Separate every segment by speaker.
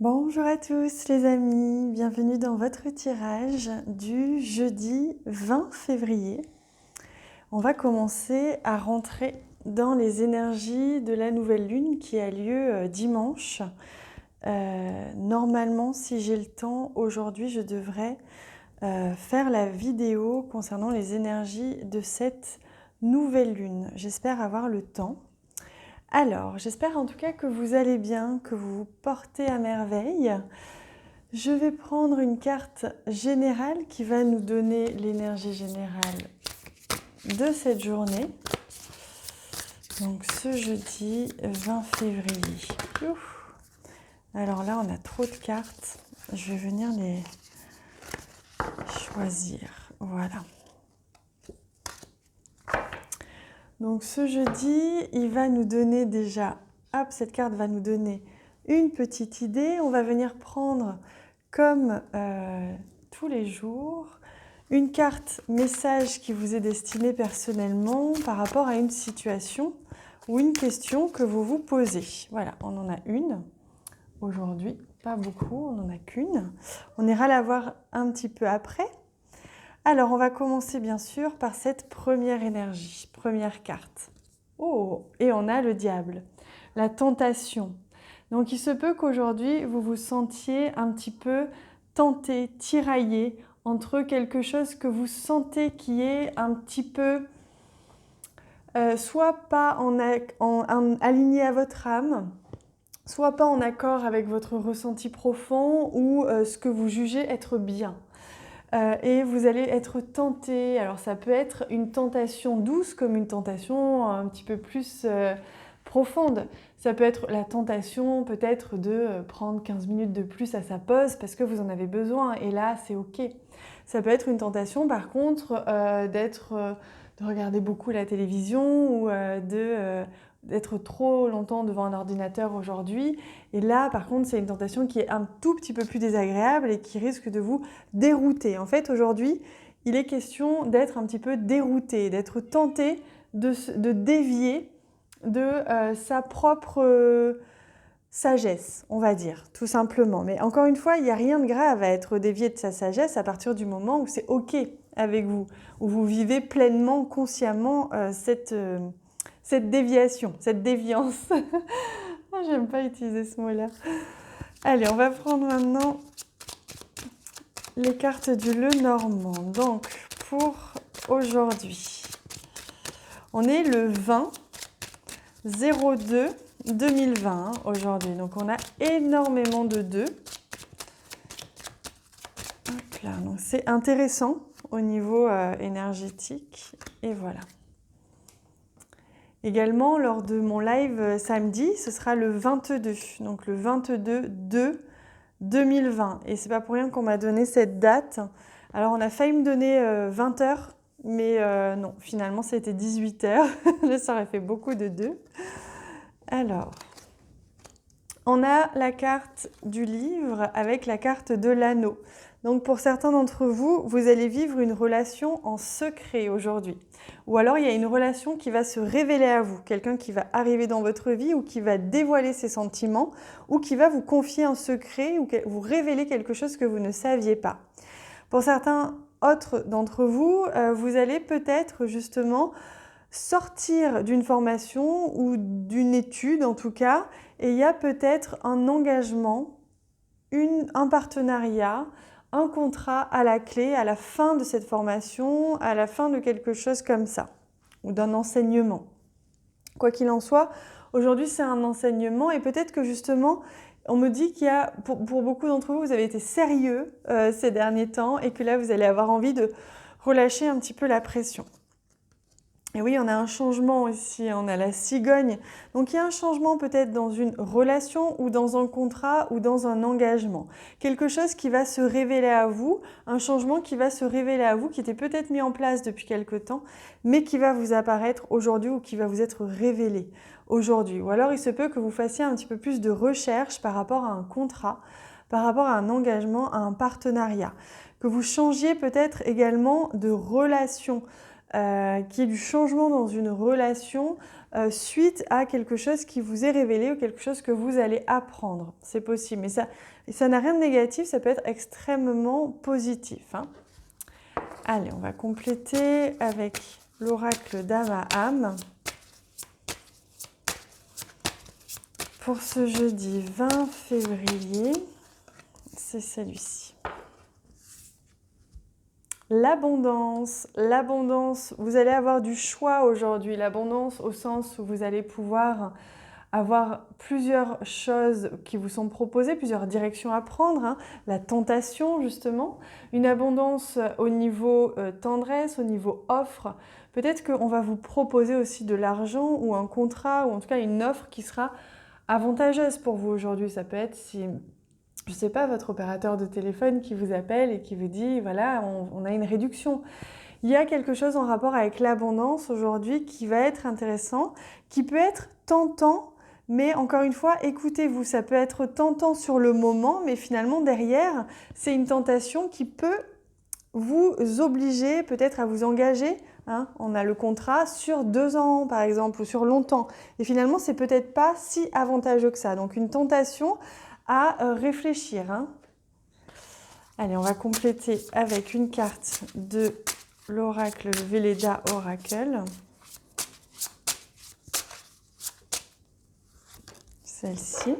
Speaker 1: Bonjour à tous les amis, bienvenue dans votre tirage du jeudi 20 février. On va commencer à rentrer dans les énergies de la nouvelle lune qui a lieu dimanche. Normalement, si j'ai le temps, aujourd'hui je devrais faire la vidéo concernant les énergies de cette nouvelle lune. J'espère avoir le temps. Alors, j'espère en tout cas que vous allez bien, que vous vous portez à merveille. Je vais prendre une carte générale qui va nous donner l'énergie générale de cette journée. Donc ce jeudi 20 février. Ouf. Alors là, on a trop de cartes. Je vais venir les choisir. Voilà. Donc ce jeudi, il va nous donner déjà, hop, cette carte va nous donner une petite idée. On va venir prendre, comme tous les jours, une carte message qui vous est destinée personnellement par rapport à une situation ou une question que vous vous posez. Voilà, on en a une aujourd'hui, pas beaucoup, on n'en a qu'une. On ira la voir un petit peu après. Alors, on va commencer bien sûr par cette première énergie, première carte. Oh, et on a le diable, la tentation. Donc, il se peut qu'aujourd'hui, vous vous sentiez un petit peu tenté, tiraillé entre quelque chose que vous sentez qui est un petit peu, soit pas aligné à votre âme, soit pas en accord avec votre ressenti profond ou ce que vous jugez être bien. Et vous allez être tenté. Alors ça peut être une tentation douce comme une tentation un petit peu plus profonde. Ça peut être la tentation peut-être de prendre 15 minutes de plus à sa pause parce que vous en avez besoin et là c'est ok. Ça peut être une tentation par contre de regarder beaucoup la télévision ou d'être trop longtemps devant un ordinateur aujourd'hui. Et là, par contre, c'est une tentation qui est un tout petit peu plus désagréable et qui risque de vous dérouter. En fait, aujourd'hui, il est question d'être un petit peu dérouté, d'être tenté de dévier de sa propre sagesse, on va dire, tout simplement. Mais encore une fois, il n'y a rien de grave à être dévié de sa sagesse à partir du moment où c'est OK avec vous, où vous vivez pleinement, consciemment cette déviation, cette déviance. J'aime pas utiliser ce mot-là. Allez, on va prendre maintenant les cartes du Lenormand. Donc, pour aujourd'hui, on est le 20-02-2020 aujourd'hui. Donc, on a énormément de 2. Hop là, donc c'est intéressant au niveau énergétique. Et voilà. Également, lors de mon live samedi, ce sera le 22, donc le 22-2-2020. Et c'est pas pour rien qu'on m'a donné cette date. Alors, on a failli me donner 20h, mais non, finalement, c'était 18h. Ça aurait fait beaucoup de 2. Alors, on a la carte du livre avec la carte de l'anneau. Donc pour certains d'entre vous, vous allez vivre une relation en secret aujourd'hui. Ou alors il y a une relation qui va se révéler à vous, quelqu'un qui va arriver dans votre vie ou qui va dévoiler ses sentiments ou qui va vous confier un secret ou vous révéler quelque chose que vous ne saviez pas. Pour certains autres d'entre vous, vous allez peut-être justement sortir d'une formation ou d'une étude en tout cas, et il y a peut-être un engagement, un partenariat, un contrat à la clé, à la fin de cette formation, à la fin de quelque chose comme ça, ou d'un enseignement. Quoi qu'il en soit, aujourd'hui c'est un enseignement et peut-être que justement, on me dit qu'il y a, pour beaucoup d'entre vous, vous avez été sérieux ces derniers temps et que là vous allez avoir envie de relâcher un petit peu la pression. Et oui, on a un changement aussi, on a la cigogne. Donc il y a un changement peut-être dans une relation ou dans un contrat ou dans un engagement. Quelque chose qui va se révéler à vous, un changement qui va se révéler à vous, qui était peut-être mis en place depuis quelque temps, mais qui va vous apparaître aujourd'hui ou qui va vous être révélé aujourd'hui. Ou alors il se peut que vous fassiez un petit peu plus de recherche par rapport à un contrat, par rapport à un engagement, à un partenariat. Que vous changiez peut-être également de relation. qu'il y ait du changement dans une relation suite à quelque chose qui vous est révélé ou quelque chose que vous allez apprendre. C'est possible, mais ça n'a rien de négatif, ça peut être extrêmement positif, hein. Allez, on va compléter avec l'oracle d'âme à âme. Pour ce jeudi 20 février, c'est celui-ci. L'abondance, l'abondance, vous allez avoir du choix aujourd'hui. L'abondance au sens où vous allez pouvoir avoir plusieurs choses qui vous sont proposées, plusieurs directions à prendre, hein. La tentation justement, une abondance au niveau tendresse, au niveau offre. Peut-être qu'on va vous proposer aussi de l'argent ou un contrat ou en tout cas une offre qui sera avantageuse pour vous aujourd'hui. Ça peut être si, je ne sais pas, votre opérateur de téléphone qui vous appelle et qui vous dit voilà, on a une réduction. Il y a quelque chose en rapport avec l'abondance aujourd'hui qui va être intéressant, qui peut être tentant. Mais encore une fois, écoutez-vous, ça peut être tentant sur le moment, mais finalement derrière, c'est une tentation qui peut vous obliger peut-être à vous engager, hein. On a le contrat sur 2 ans par exemple, ou sur longtemps. Et finalement, c'est peut-être pas si avantageux que ça. Donc une tentation à réfléchir, hein. Allez, on va compléter avec une carte de l'oracle Velleda Oracle. Celle-ci.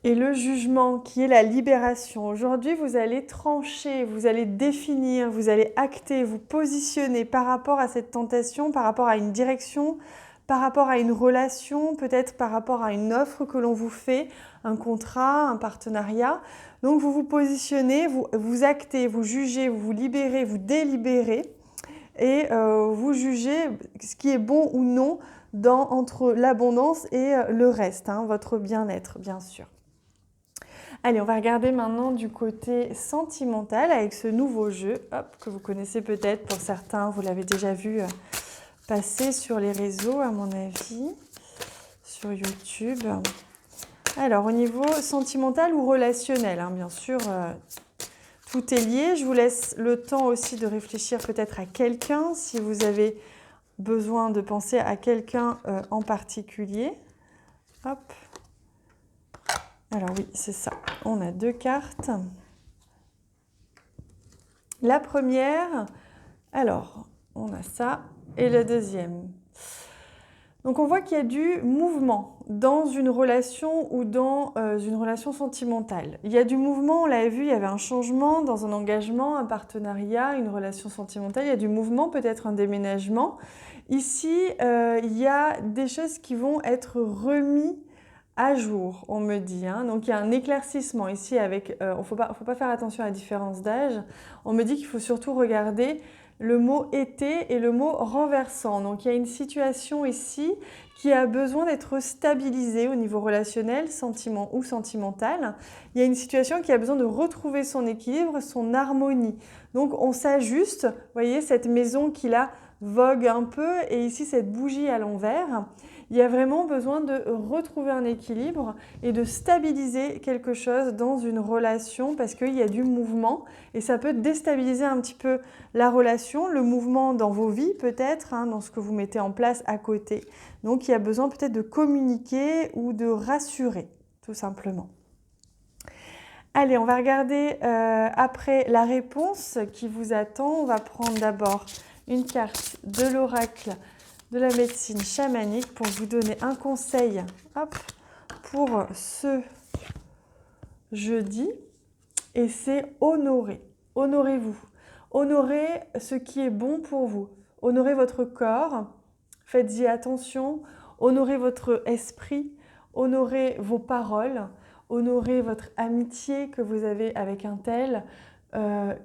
Speaker 1: Et le jugement qui est la libération. Aujourd'hui, vous allez trancher, vous allez définir, vous allez acter, vous positionner par rapport à cette tentation, par rapport à une direction, par rapport à une relation, peut-être par rapport à une offre que l'on vous fait, un contrat, un partenariat. Donc vous vous positionnez, vous actez, vous jugez, vous vous libérez, vous délibérez et vous jugez ce qui est bon ou non entre l'abondance et le reste, hein, votre bien-être bien sûr. Allez, on va regarder maintenant du côté sentimental avec ce nouveau jeu, hop, que vous connaissez peut-être pour certains, vous l'avez déjà vu passer sur les réseaux à mon avis, sur YouTube. Alors au niveau sentimental ou relationnel, hein, bien sûr, tout est lié. Je vous laisse le temps aussi de réfléchir peut-être à quelqu'un, si vous avez besoin de penser à quelqu'un en particulier. Hop. Alors oui, c'est ça. On a 2 cartes. La première, alors, on a ça, et la deuxième. Donc on voit qu'il y a du mouvement dans une relation ou dans une relation sentimentale. Il y a du mouvement, on l'avait vu, il y avait un changement dans un engagement, un partenariat, une relation sentimentale. Il y a du mouvement, peut-être un déménagement. Ici, il y a des choses qui vont être remises à jour, on me dit, hein. Donc il y a un éclaircissement ici avec, faut pas faire attention à la différence d'âge. On me dit qu'il faut surtout regarder le mot été et le mot renversant. Donc il y a une situation ici qui a besoin d'être stabilisée au niveau relationnel, sentiment ou sentimental. Il y a une situation qui a besoin de retrouver son équilibre, son harmonie. Donc on s'ajuste, vous voyez cette maison qui là vogue un peu et ici cette bougie à l'envers. Il y a vraiment besoin de retrouver un équilibre et de stabiliser quelque chose dans une relation parce qu'il y a du mouvement et ça peut déstabiliser un petit peu la relation, le mouvement dans vos vies peut-être, hein, dans ce que vous mettez en place à côté. Donc il y a besoin peut-être de communiquer ou de rassurer, tout simplement. Allez, on va regarder après la réponse qui vous attend. On va prendre d'abord une carte de l'oracle de la médecine chamanique pour vous donner un conseil, hop, pour ce jeudi. Et c'est honorer. Honorez-vous. Honorez ce qui est bon pour vous. Honorez votre corps. Faites-y attention. Honorez votre esprit. Honorez vos paroles. Honorez votre amitié que vous avez avec un tel.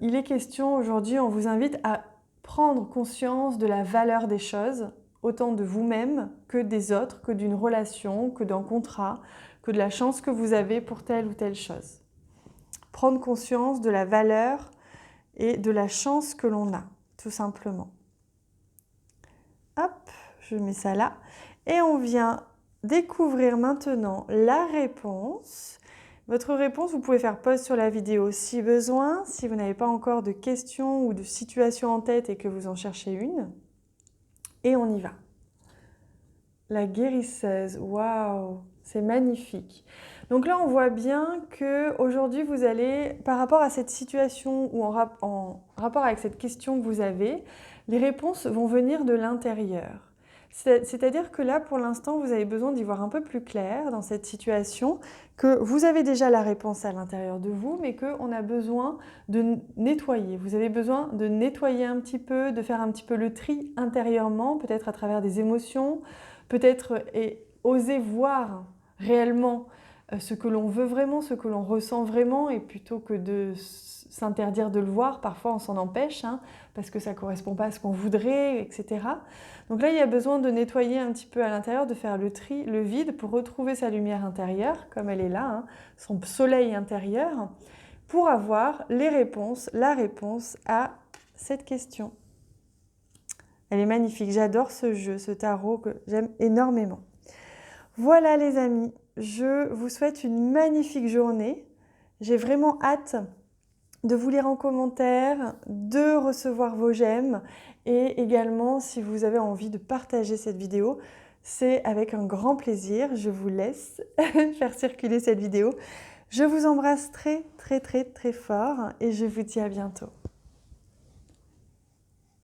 Speaker 1: Il est question aujourd'hui, on vous invite à prendre conscience de la valeur des choses, autant de vous-même que des autres, que d'une relation, que d'un contrat, que de la chance que vous avez pour telle ou telle chose. Prendre conscience de la valeur et de la chance que l'on a, tout simplement. Hop, je mets ça là. Et on vient découvrir maintenant la réponse Votre réponse, vous pouvez faire pause sur la vidéo si besoin, si vous n'avez pas encore de questions ou de situations en tête et que vous en cherchez une. Et on y va. La guérisseuse, waouh, c'est magnifique. Donc là, on voit bien qu'aujourd'hui, vous allez, par rapport à cette situation ou en rapport avec cette question que vous avez, les réponses vont venir de l'intérieur. C'est-à-dire que là, pour l'instant, vous avez besoin d'y voir un peu plus clair dans cette situation, que vous avez déjà la réponse à l'intérieur de vous, mais qu'on a besoin de nettoyer. Vous avez besoin de nettoyer un petit peu, de faire un petit peu le tri intérieurement, peut-être à travers des émotions, peut-être oser voir réellement ce que l'on veut vraiment, ce que l'on ressent vraiment, et plutôt que de s'interdire de le voir, parfois on s'en empêche, hein, parce que ça ne correspond pas à ce qu'on voudrait, etc. Donc là, il y a besoin de nettoyer un petit peu à l'intérieur, de faire le tri, le vide, pour retrouver sa lumière intérieure, comme elle est là, hein, son soleil intérieur, pour avoir les réponses, la réponse à cette question. Elle est magnifique, j'adore ce jeu, ce tarot que j'aime énormément. Voilà les amis, je vous souhaite une magnifique journée. J'ai vraiment hâte de vous lire en commentaire, de recevoir vos j'aime et également si vous avez envie de partager cette vidéo, c'est avec un grand plaisir. Je vous laisse faire circuler cette vidéo. Je vous embrasse très très très très fort et je vous dis à bientôt.